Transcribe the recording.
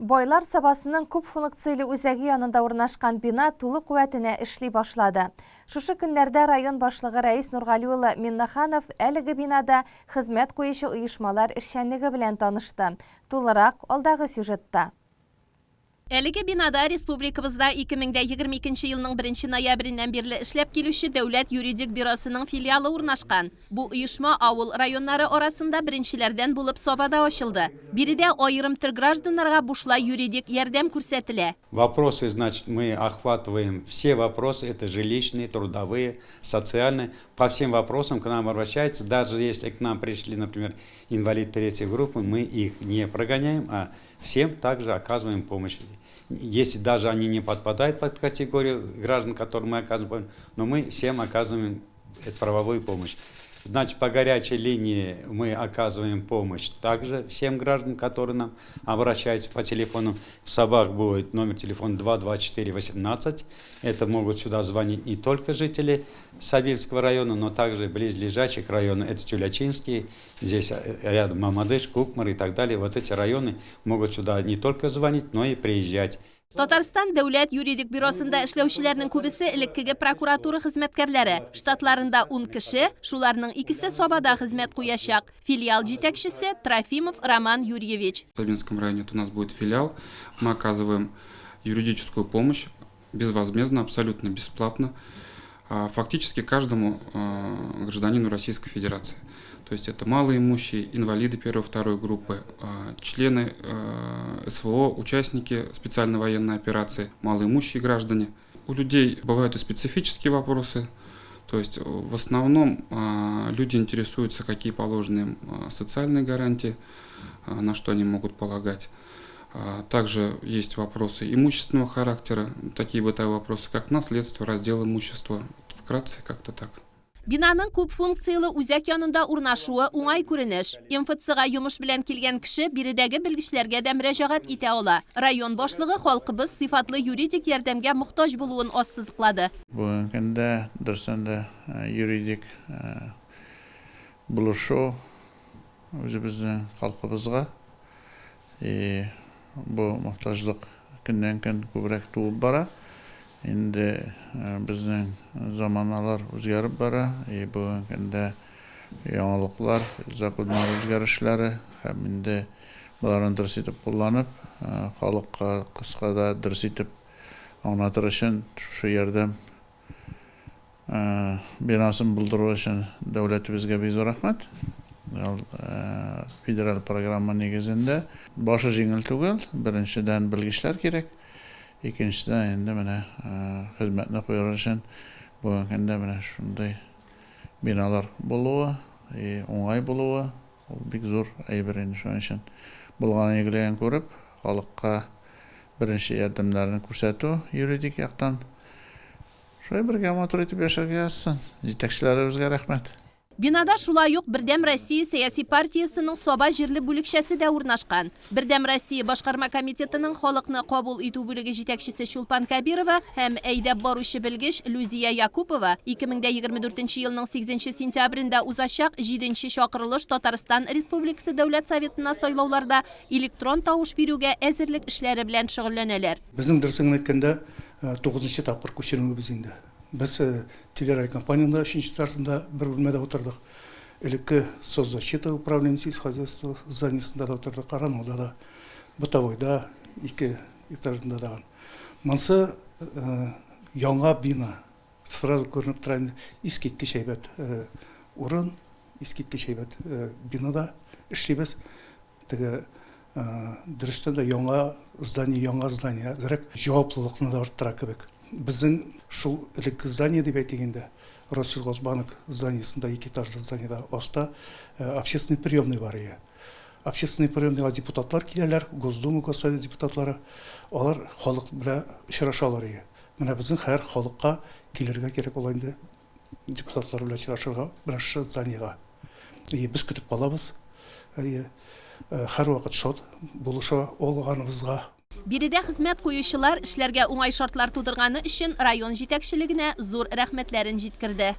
Бойлар сабасының күп функциялы үзәге янында урнашкан бина тулы куәтенә эшли башлады. Шушы көннәрдә район башлыгы Рәис Нургали улы Миннаханов әлеге бинада хезмәт куючы оешмалар эшчәнлеге белән танышты. Тулырак алдагы сюжетта. Әлеге бинада республикабызда 2022 елның 1 ноябреннән бирле эшләп килүче дәүләт юридик бюросының филиалы урнашкан. Бу оешма авыл районнары арасында беренчеләрдән булып Сабада ачылды. Биредә аерым төр гражданнарга бушлай юридик ярдәм күрсәтелә. Вопросы, значит, мы охватываем все вопросы, это жилищные, трудовые, социальные. По всем вопросам к нам обращаются, даже если к нам пришли, например, инвалид третьей группы, мы их не прогоняем, а всем также оказываем помощь. Если даже они не подпадают под категорию граждан, которым мы оказываем, но мы всем оказываем правовую помощь. Значит, по горячей линии мы оказываем помощь также всем гражданам, которые нам обращаются по телефону. В Сабах будет номер телефона 22418. Это могут сюда звонить не только жители Сабильского района, но также близлежащих районов. Это Тюлячинский, здесь рядом Мамадыш, Кукмар и так далее. Вот эти районы могут сюда не только звонить, но и приезжать. Татарстан дәүләт юридик бюросында эшләүчеләрнең күбесе элеккеге прокуратура хезмәткәрләре. Штатларында 10 кеше, шуларның икесе Сабада хезмәт куячак. Филиал җитәкчесе Трофимов Роман Юрьевич. В Сабинском районе у нас будет филиал. Мы оказываем юридическую помощь безвозмездно, абсолютно бесплатно, фактически каждому гражданину Российской Федерации. То есть это малоимущие, инвалиды первой и второй группы, члены СВО, участники специальной военной операции, малоимущие граждане. У людей бывают и специфические вопросы. То есть в основном люди интересуются, какие положены им социальные гарантии, на что они могут полагать. Также есть вопросы имущественного характера, такие бытовые вопросы, как наследство, раздел имущества. Вкратце как-то так. Бинаның күп функциялы үзәк янында урнашуы уңай күренеш. МФЦга йомыш белән килгән кеше биредәге белгечләргә дә мөрәҗәгать итә ала. Район башлыгы халкыбыз сыйфатлы юридик ярдәмгә мохтаҗ булуын ассызыклады. Бүгенге көндә дөресендә юридик булышу үзебезнең халкыбызга бу мохтаҗлык көннән-көн күбрәк туып бара. Инде безнең заманалар үзгәреп бара, бүгенге көндә яңалыклар, законнар үзгәрешләре һәм инде буларны дөрес итеп кулланып, халыкка кыскада дөрес итеп аңлатыр өчен шушы ярдәм бинасын булдыру өчен дәүләтебезгә бик зур рәхмәт. Федераль программа нигезендә башы җиңел түгел, беренчедән белгечләр кирәк. Икенчедән инде менә хезмәтне куяр өчен бүгенге көндә менә шундый биналар булуы, уңай булуы, ул бик зур әйбер инде шуның өчен. Булган игелеген күреп, халыкка беренче ярдәмнәрне күрсәтү юридик яктан шулай бергә матур итеп яшәргә язсын. Җитәкчеләребезгә рәхмәт. Бинада шулай ук Бердәм Россия сәяси партиясының Саба җирле бүлекчәсе дә урнашкан. Бердәм Россия башкарма комитетының халыкны кабул итү бүлеге җитәкчесе Чулпан Кабирова һәм әйдәп баручы белгеч Лузия Якупова 2024 елның 8 сентябрендә узачак 7 чакырылыш Татарстан Республикасы Дәүләт Советына сайлауларда электрон тавыш бирүгә әзерлек эшләре белән шөгыльләнәләр. Безнең дөресен әйткәндә 9нчы тапкыр күчерүебез инде. Біз телерадиокомпанияда 3-нче этажында бер бүлмәдә утырдык. Элекке соцзащита управления сельскохозяйства зданиесында да утырдык, Карамолда да, Бытовойда 2 этажында да. Монсы яңа бина. Сразу күренеп тора инде, искиткеч әйбәт урын, искиткеч әйбәт бинада эшлибез. Теге дөрестән дә яңа здание, зирәк җаваплылыкны да арттыра кебек. Біздің шул элекке здание дип әйтгәндә, Россельхозбанк зданиесында 2 этажлы зданиеда аста общественный приемный бар иде. Общественный приемныйга депутатлар киләләр, Госдума Госсовет депутатлары, алар халык белән очрашалар иде. Менә безнең һәр халыкка килергә кирәк була инде депутатлар белән очрашырга, беренче зданиега. Без көтеп калабыз. Һәр вакыт шат булыша алганыбызга. Биредә хезмәт куючылар эшләргә уңай шартлар тудырганы өчен район җитәкчелегенә зур рәхмәтләрен җиткерде.